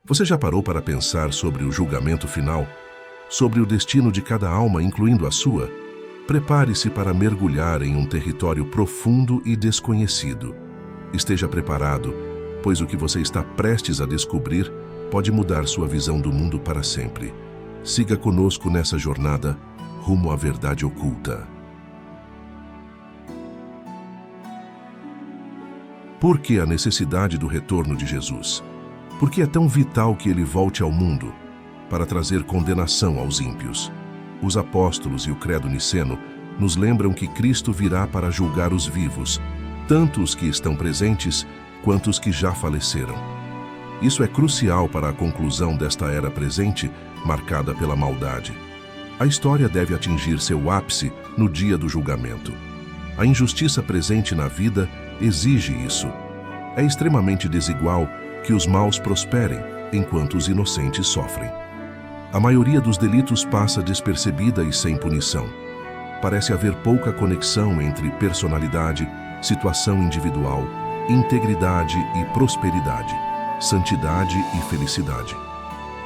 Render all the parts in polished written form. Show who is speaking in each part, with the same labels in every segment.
Speaker 1: Você já parou para pensar sobre o julgamento final? Sobre o destino de cada alma, incluindo a sua? Prepare-se para mergulhar em um território profundo e desconhecido. Esteja preparado, pois o que você está prestes a descobrir pode mudar sua visão do mundo para sempre. Siga conosco nessa jornada rumo à verdade oculta. Por que a necessidade do retorno de Jesus? Por que é tão vital que ele volte ao mundo? Para trazer condenação aos ímpios. Os apóstolos e o credo niceno nos lembram que Cristo virá para julgar os vivos, tanto os que estão presentes quanto os que já faleceram. Isso é crucial para a conclusão desta era presente, marcada pela maldade. A história deve atingir seu ápice no dia do julgamento. A injustiça presente na vida exige isso. É extremamente desigual que os maus prosperem, enquanto os inocentes sofrem. A maioria dos delitos passa despercebida e sem punição. Parece haver pouca conexão entre personalidade, situação individual, integridade e prosperidade, santidade e felicidade.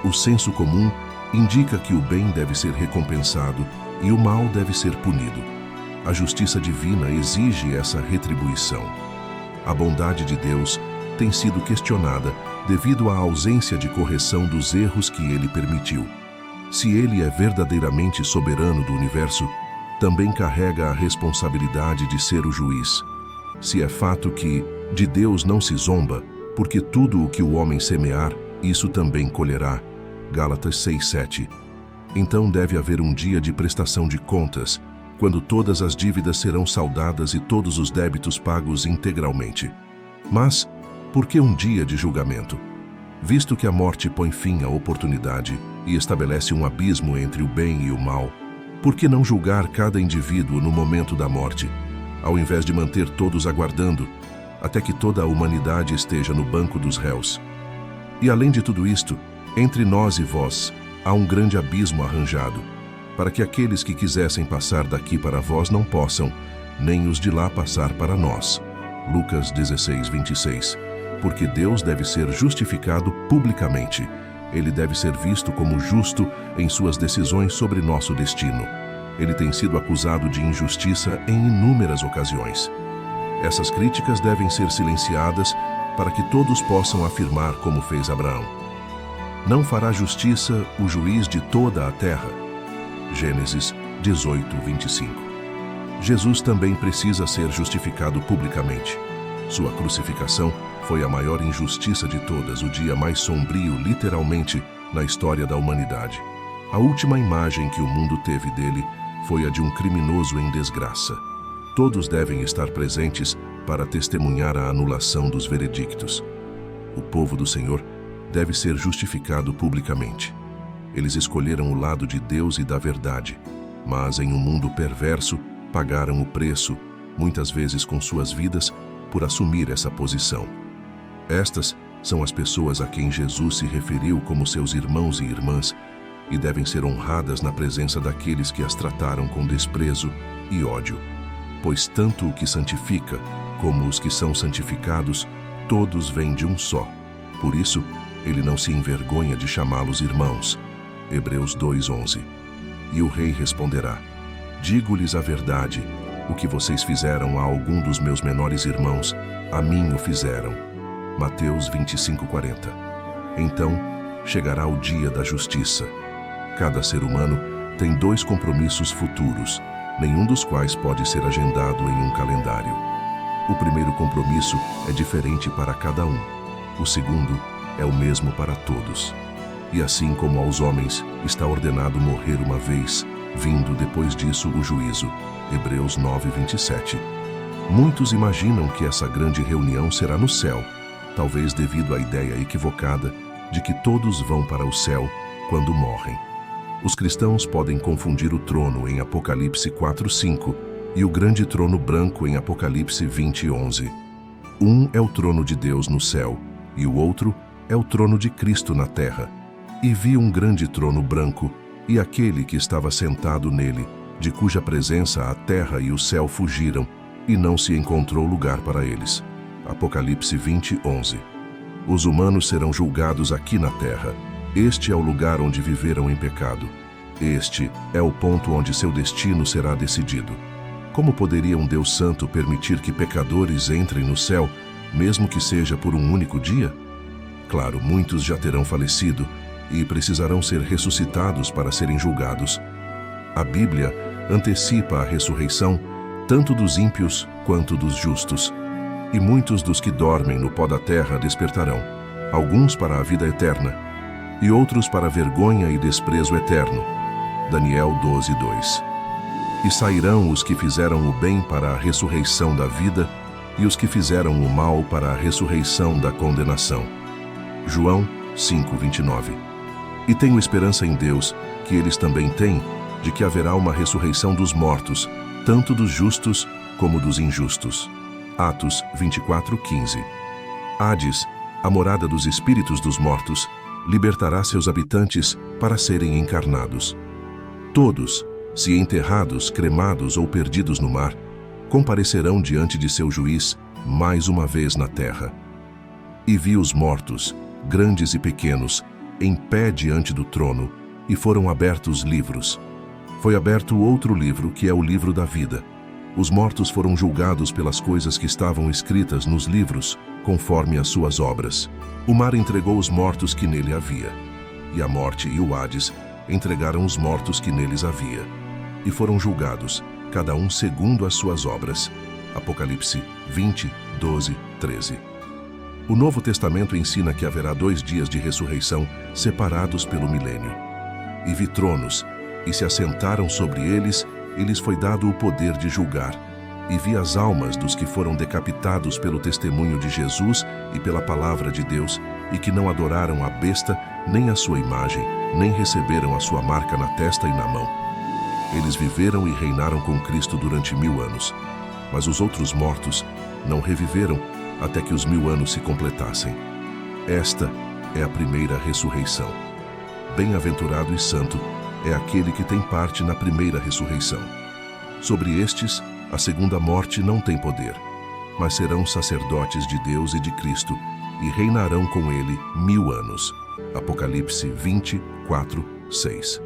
Speaker 1: O senso comum indica que o bem deve ser recompensado e o mal deve ser punido. A justiça divina exige essa retribuição. A bondade de Deus tem sido questionada devido à ausência de correção dos erros que ele permitiu. Se ele é verdadeiramente soberano do universo, também carrega a responsabilidade de ser o juiz. Se é fato que de Deus não se zomba, porque tudo o que o homem semear, isso também colherá. Gálatas 6:7. Então deve haver um dia de prestação de contas, quando todas as dívidas serão saldadas e todos os débitos pagos integralmente. Mas, por que um dia de julgamento? Visto que a morte põe fim à oportunidade e estabelece um abismo entre o bem e o mal, por que não julgar cada indivíduo no momento da morte, ao invés de manter todos aguardando, até que toda a humanidade esteja no banco dos réus? E além de tudo isto, entre nós e vós há um grande abismo arranjado, para que aqueles que quisessem passar daqui para vós não possam, nem os de lá passar para nós. Lucas 16:26. Porque Deus deve ser justificado publicamente. Ele deve ser visto como justo em suas decisões sobre nosso destino. Ele tem sido acusado de injustiça em inúmeras ocasiões. Essas críticas devem ser silenciadas para que todos possam afirmar como fez Abraão. Não fará justiça o juiz de toda a terra. Gênesis 18:25. Jesus também precisa ser justificado publicamente. Sua crucificação foi a maior injustiça de todas, o dia mais sombrio, literalmente, na história da humanidade. A última imagem que o mundo teve dele foi a de um criminoso em desgraça. Todos devem estar presentes para testemunhar a anulação dos veredictos. O povo do Senhor deve ser justificado publicamente. Eles escolheram o lado de Deus e da verdade, mas em um mundo perverso, pagaram o preço, muitas vezes com suas vidas, por assumir essa posição. Estas são as pessoas a quem Jesus se referiu como seus irmãos e irmãs e devem ser honradas na presença daqueles que as trataram com desprezo e ódio. Pois tanto o que santifica como os que são santificados, todos vêm de um só. Por isso, ele não se envergonha de chamá-los irmãos. Hebreus 2:11. E o rei responderá: digo-lhes a verdade, o que vocês fizeram a algum dos meus menores irmãos, a mim o fizeram. Mateus 25:40. Então, chegará o dia da justiça. Cada ser humano tem 2 compromissos futuros, nenhum dos quais pode ser agendado em um calendário. O primeiro compromisso é diferente para cada um. O segundo é o mesmo para todos. E assim como aos homens está ordenado morrer uma vez, vindo depois disso o juízo. Hebreus 9:27. Muitos imaginam que essa grande reunião será no céu, talvez devido à ideia equivocada de que todos vão para o céu quando morrem. Os cristãos podem confundir o trono em Apocalipse 4:5 e o grande trono branco em Apocalipse 20:11. Um é o trono de Deus no céu e o outro é o trono de Cristo na terra. E vi um grande trono branco e aquele que estava sentado nele, de cuja presença a terra e o céu fugiram, e não se encontrou lugar para eles. Apocalipse 20:11. Os humanos serão julgados aqui na terra. Este é o lugar onde viveram em pecado. Este é o ponto onde seu destino será decidido. Como poderia um Deus Santo permitir que pecadores entrem no céu, mesmo que seja por um único dia? Claro, muitos já terão falecido e precisarão ser ressuscitados para serem julgados. A Bíblia antecipa a ressurreição tanto dos ímpios quanto dos justos. E muitos dos que dormem no pó da terra despertarão, alguns para a vida eterna, e outros para vergonha e desprezo eterno. Daniel 12:2. E sairão os que fizeram o bem para a ressurreição da vida, e os que fizeram o mal para a ressurreição da condenação. João 5:29. E tenho esperança em Deus, que eles também têm, de que haverá uma ressurreição dos mortos, tanto dos justos como dos injustos. Atos 24:15. Hades, a morada dos espíritos dos mortos, libertará seus habitantes para serem encarnados. Todos, se enterrados, cremados ou perdidos no mar, comparecerão diante de seu juiz mais uma vez na terra. E vi os mortos, grandes e pequenos, em pé diante do trono, e foram abertos livros. Foi aberto outro livro, que é o livro da vida. Os mortos foram julgados pelas coisas que estavam escritas nos livros, conforme as suas obras. O mar entregou os mortos que nele havia, e a morte e o Hades entregaram os mortos que neles havia, e foram julgados, cada um segundo as suas obras. Apocalipse 20:12-13. O Novo Testamento ensina que haverá 2 dias de ressurreição separados pelo milênio. E vi tronos, e se assentaram sobre eles, e lhes foi dado o poder de julgar. E vi as almas dos que foram decapitados pelo testemunho de Jesus e pela palavra de Deus, e que não adoraram a besta, nem a sua imagem, nem receberam a sua marca na testa e na mão. Eles viveram e reinaram com Cristo durante 1000 anos. Mas os outros mortos não reviveram até que os 1000 anos se completassem. Esta é a primeira ressurreição. Bem-aventurado e santo é aquele que tem parte na primeira ressurreição. Sobre estes, a segunda morte não tem poder, mas serão sacerdotes de Deus e de Cristo, e reinarão com ele 1000 anos. Apocalipse 24:6.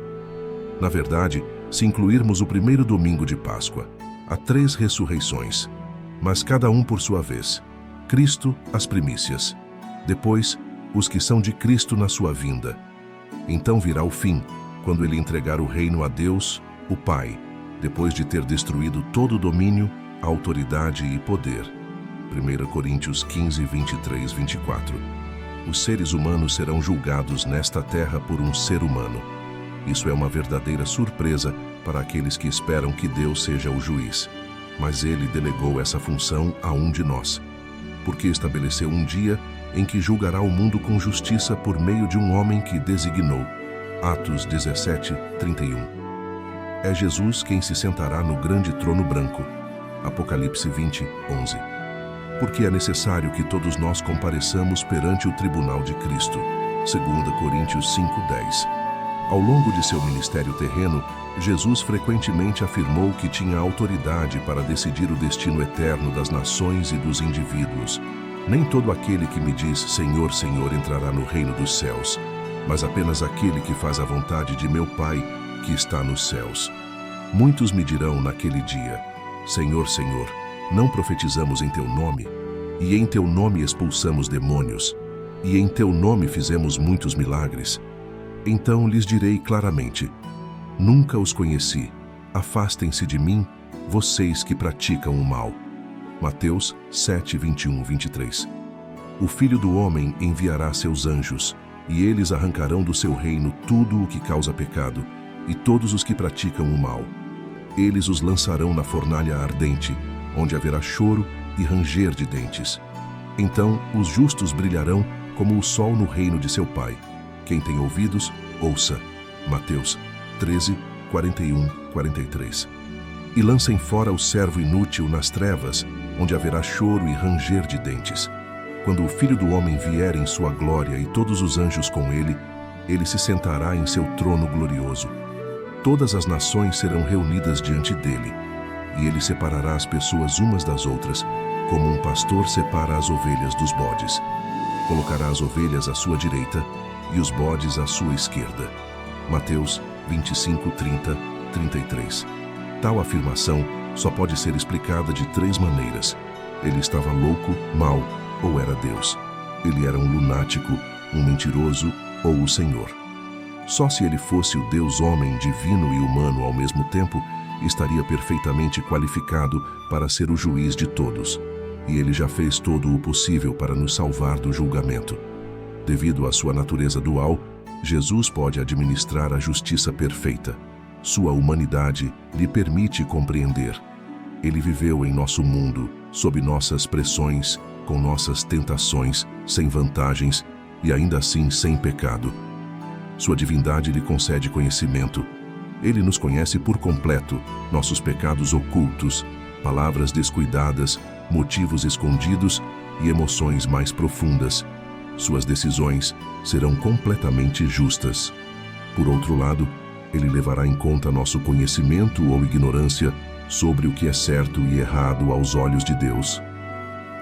Speaker 1: Na verdade, se incluirmos o primeiro domingo de Páscoa, há 3 ressurreições, mas cada um por sua vez. Cristo, as primícias. Depois, os que são de Cristo na sua vinda. Então virá o fim, quando ele entregar o reino a Deus, o Pai, depois de ter destruído todo o domínio, autoridade e poder. 1 Coríntios 15:23-24. Os seres humanos serão julgados nesta terra por um ser humano. Isso é uma verdadeira surpresa para aqueles que esperam que Deus seja o juiz. Mas ele delegou essa função a um de nós, porque estabeleceu um dia em que julgará o mundo com justiça por meio de um homem que designou. Atos 17:31. É Jesus quem se sentará no grande trono branco. Apocalipse 20:11. Porque é necessário que todos nós compareçamos perante o tribunal de Cristo. 2 Coríntios 5:10. Ao longo de seu ministério terreno, Jesus frequentemente afirmou que tinha autoridade para decidir o destino eterno das nações e dos indivíduos. Nem todo aquele que me diz Senhor, Senhor entrará no reino dos céus, mas apenas aquele que faz a vontade de meu Pai que está nos céus. Muitos me dirão naquele dia: Senhor, Senhor, não profetizamos em teu nome? E em teu nome expulsamos demônios? E em teu nome fizemos muitos milagres? Então lhes direi claramente: nunca os conheci. Afastem-se de mim, vocês que praticam o mal. Mateus 7:21-23. O Filho do Homem enviará seus anjos, e eles arrancarão do seu reino tudo o que causa pecado, e todos os que praticam o mal. Eles os lançarão na fornalha ardente, onde haverá choro e ranger de dentes. Então os justos brilharão como o sol no reino de seu Pai. Quem tem ouvidos, ouça. Mateus 13:41-43. E lancem fora o servo inútil nas trevas, onde haverá choro e ranger de dentes. Quando o Filho do Homem vier em sua glória e todos os anjos com ele, ele se sentará em seu trono glorioso. Todas as nações serão reunidas diante dele, e ele separará as pessoas umas das outras, como um pastor separa as ovelhas dos bodes. Colocará as ovelhas à sua direita e os bodes à sua esquerda. Mateus 25, 30, 33. Tal afirmação só pode ser explicada de 3 maneiras. Ele estava louco, mau ou era Deus. Ele era um lunático, um mentiroso ou o Senhor. Só se ele fosse o Deus homem divino e humano ao mesmo tempo, estaria perfeitamente qualificado para ser o juiz de todos. E ele já fez todo o possível para nos salvar do julgamento. Devido à sua natureza dual, Jesus pode administrar a justiça perfeita. Sua humanidade lhe permite compreender. Ele viveu em nosso mundo, sob nossas pressões, com nossas tentações, sem vantagens e ainda assim sem pecado. Sua divindade lhe concede conhecimento. Ele nos conhece por completo, nossos pecados ocultos, palavras descuidadas, motivos escondidos e emoções mais profundas. Suas decisões serão completamente justas. Por outro lado, ele levará em conta nosso conhecimento ou ignorância sobre o que é certo e errado aos olhos de Deus.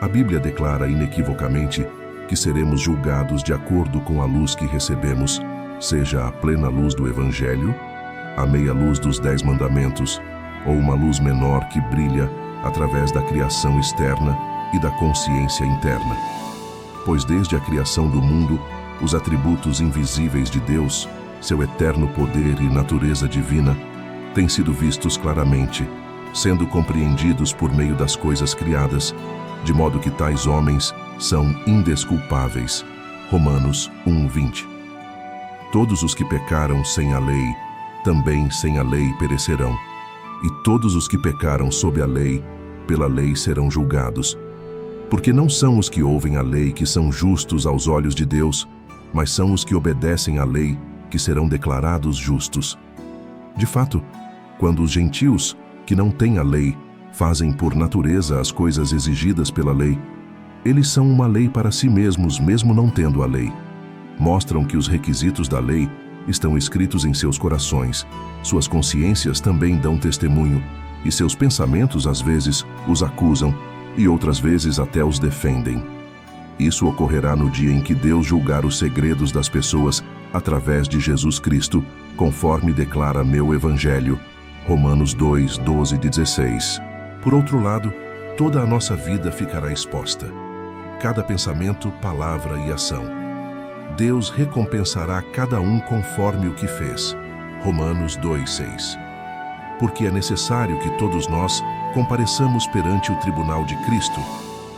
Speaker 1: A Bíblia declara inequivocamente que seremos julgados de acordo com a luz que recebemos, seja a plena luz do Evangelho, a meia luz dos 10 mandamentos, ou uma luz menor que brilha através da criação externa e da consciência interna. Pois desde a criação do mundo, os atributos invisíveis de Deus, seu eterno poder e natureza divina, têm sido vistos claramente, sendo compreendidos por meio das coisas criadas, de modo que tais homens são indesculpáveis. Romanos 1:20. Todos os que pecaram sem a lei, também sem a lei perecerão. E todos os que pecaram sob a lei, pela lei serão julgados. Porque não são os que ouvem a lei que são justos aos olhos de Deus, mas são os que obedecem à lei que serão declarados justos. De fato, quando os gentios, que não têm a lei, fazem por natureza as coisas exigidas pela lei, eles são uma lei para si mesmos, mesmo não tendo a lei. Mostram que os requisitos da lei estão escritos em seus corações, suas consciências também dão testemunho, e seus pensamentos às vezes os acusam, e outras vezes até os defendem. Isso ocorrerá no dia em que Deus julgar os segredos das pessoas através de Jesus Cristo, conforme declara meu Evangelho, Romanos 2, 12 e 16. Por outro lado, toda a nossa vida ficará exposta. Cada pensamento, palavra e ação. Deus recompensará cada um conforme o que fez. Romanos 2, 6. Porque é necessário que todos nós compareçamos perante o tribunal de Cristo,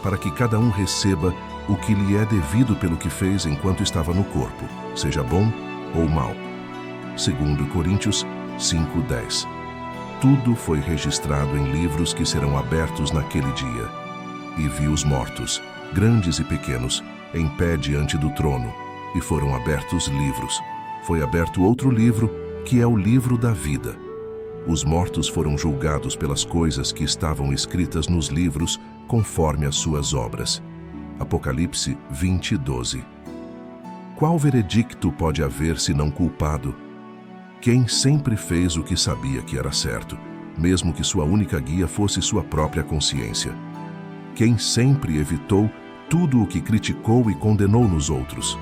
Speaker 1: para que cada um receba o que lhe é devido pelo que fez enquanto estava no corpo, seja bom ou mau. 2 Coríntios 5:10. Tudo foi registrado em livros que serão abertos naquele dia. E vi os mortos, grandes e pequenos, em pé diante do trono, e foram abertos livros. Foi aberto outro livro, que é o livro da vida. Os mortos foram julgados pelas coisas que estavam escritas nos livros, conforme as suas obras. Apocalipse 20:12. Qual veredicto pode haver senão culpado? Quem sempre fez o que sabia que era certo, mesmo que sua única guia fosse sua própria consciência. Quem sempre evitou tudo o que criticou e condenou nos outros.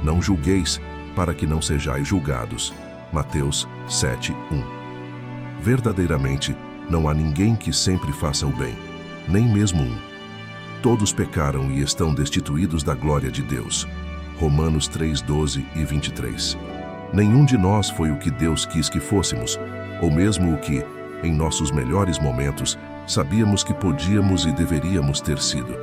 Speaker 1: Não julgueis, para que não sejais julgados. Mateus 7:1. Verdadeiramente, não há ninguém que sempre faça o bem, nem mesmo um. Todos pecaram e estão destituídos da glória de Deus. Romanos 3:12 e 23. Nenhum de nós foi o que Deus quis que fôssemos, ou mesmo o que, em nossos melhores momentos, sabíamos que podíamos e deveríamos ter sido.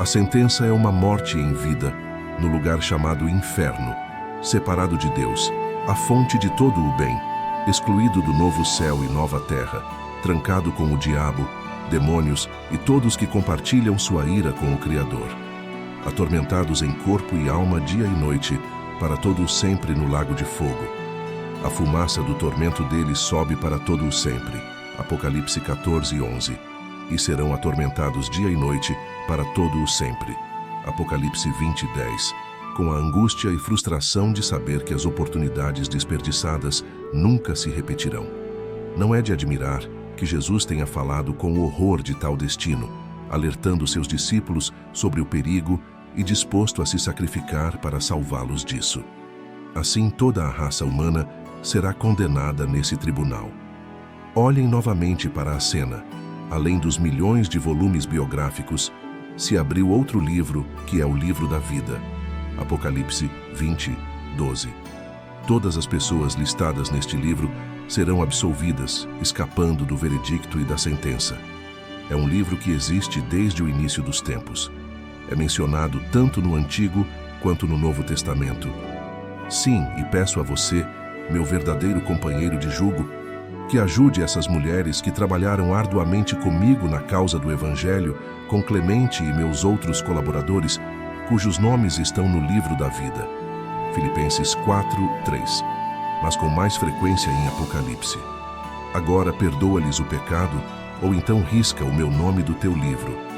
Speaker 1: A sentença é uma morte em vida, no lugar chamado inferno, separado de Deus, a fonte de todo o bem, excluído do novo céu e nova terra, trancado com o diabo, demônios e todos que compartilham sua ira com o Criador. Atormentados em corpo e alma dia e noite, para todo o sempre no lago de fogo. A fumaça do tormento deles sobe para todo o sempre. Apocalipse 14:11. E serão atormentados dia e noite para todo o sempre. Apocalipse 20:10. Com a angústia e frustração de saber que as oportunidades desperdiçadas nunca se repetirão. Não é de admirar que Jesus tenha falado com horror de tal destino, alertando seus discípulos sobre o perigo e disposto a se sacrificar para salvá-los disso. Assim, toda a raça humana será condenada nesse tribunal. Olhem novamente para a cena. Além dos milhões de volumes biográficos, se abriu outro livro, que é o livro da vida. Apocalipse 20, 12. Todas as pessoas listadas neste livro serão absolvidas, escapando do veredicto e da sentença. É um livro que existe desde o início dos tempos. É mencionado tanto no Antigo quanto no Novo Testamento. Sim, e peço a você, meu verdadeiro companheiro de jugo, que ajude essas mulheres que trabalharam arduamente comigo na causa do Evangelho, com Clemente e meus outros colaboradores, cujos nomes estão no livro da vida. Filipenses 4, 3. Mas com mais frequência em Apocalipse. Agora perdoa-lhes o pecado, ou então risca o meu nome do teu livro.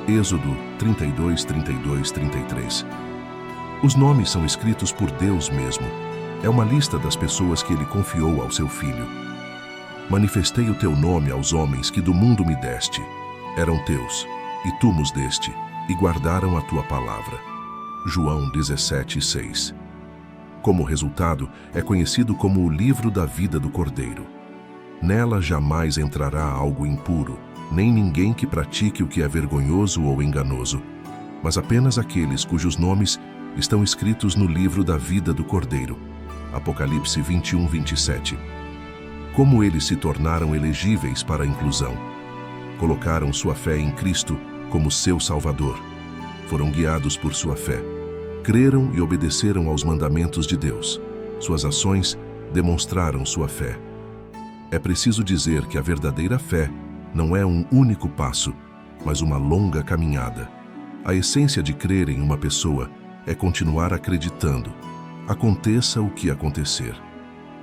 Speaker 1: Êxodo 32, 32, 33. Os nomes são escritos por Deus mesmo. É uma lista das pessoas que ele confiou ao seu filho. Manifestei o teu nome aos homens que do mundo me deste. Eram teus, e tu nos deste, e guardaram a tua palavra. João 17, 6. Como resultado, é conhecido como o livro da vida do Cordeiro. Nela jamais entrará algo impuro, nem ninguém que pratique o que é vergonhoso ou enganoso, mas apenas aqueles cujos nomes estão escritos no livro da vida do Cordeiro. Apocalipse 21, 27. Como eles se tornaram elegíveis para a inclusão? Colocaram sua fé em Cristo como seu Salvador. Foram guiados por sua fé. Creram e obedeceram aos mandamentos de Deus. Suas ações demonstraram sua fé. É preciso dizer que a verdadeira fé não é um único passo, mas uma longa caminhada. A essência de crer em uma pessoa é continuar acreditando, aconteça o que acontecer.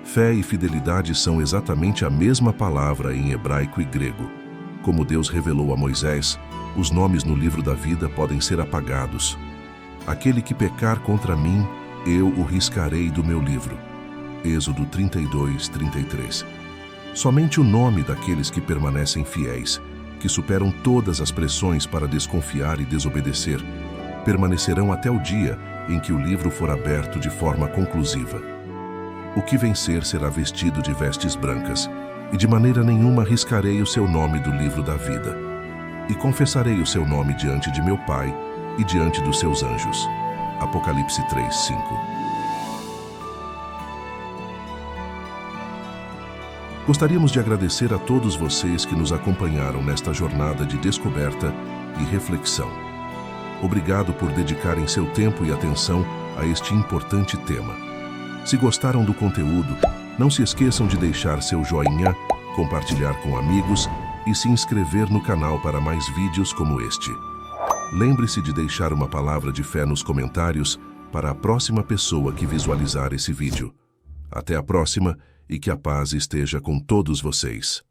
Speaker 1: Fé e fidelidade são exatamente a mesma palavra em hebraico e grego. Como Deus revelou a Moisés, os nomes no livro da vida podem ser apagados. Aquele que pecar contra mim, eu o riscarei do meu livro. Êxodo 32, 33. Somente o nome daqueles que permanecem fiéis, que superam todas as pressões para desconfiar e desobedecer, permanecerão até o dia em que o livro for aberto de forma conclusiva. O que vencer será vestido de vestes brancas, e de maneira nenhuma riscarei o seu nome do livro da vida. E confessarei o seu nome diante de meu Pai e diante dos seus anjos. Apocalipse 3, 5. Gostaríamos de agradecer a todos vocês que nos acompanharam nesta jornada de descoberta e reflexão. Obrigado por dedicarem seu tempo e atenção a este importante tema. Se gostaram do conteúdo, não se esqueçam de deixar seu joinha, compartilhar com amigos e se inscrever no canal para mais vídeos como este. Lembre-se de deixar uma palavra de fé nos comentários para a próxima pessoa que visualizar esse vídeo. Até a próxima e que a paz esteja com todos vocês.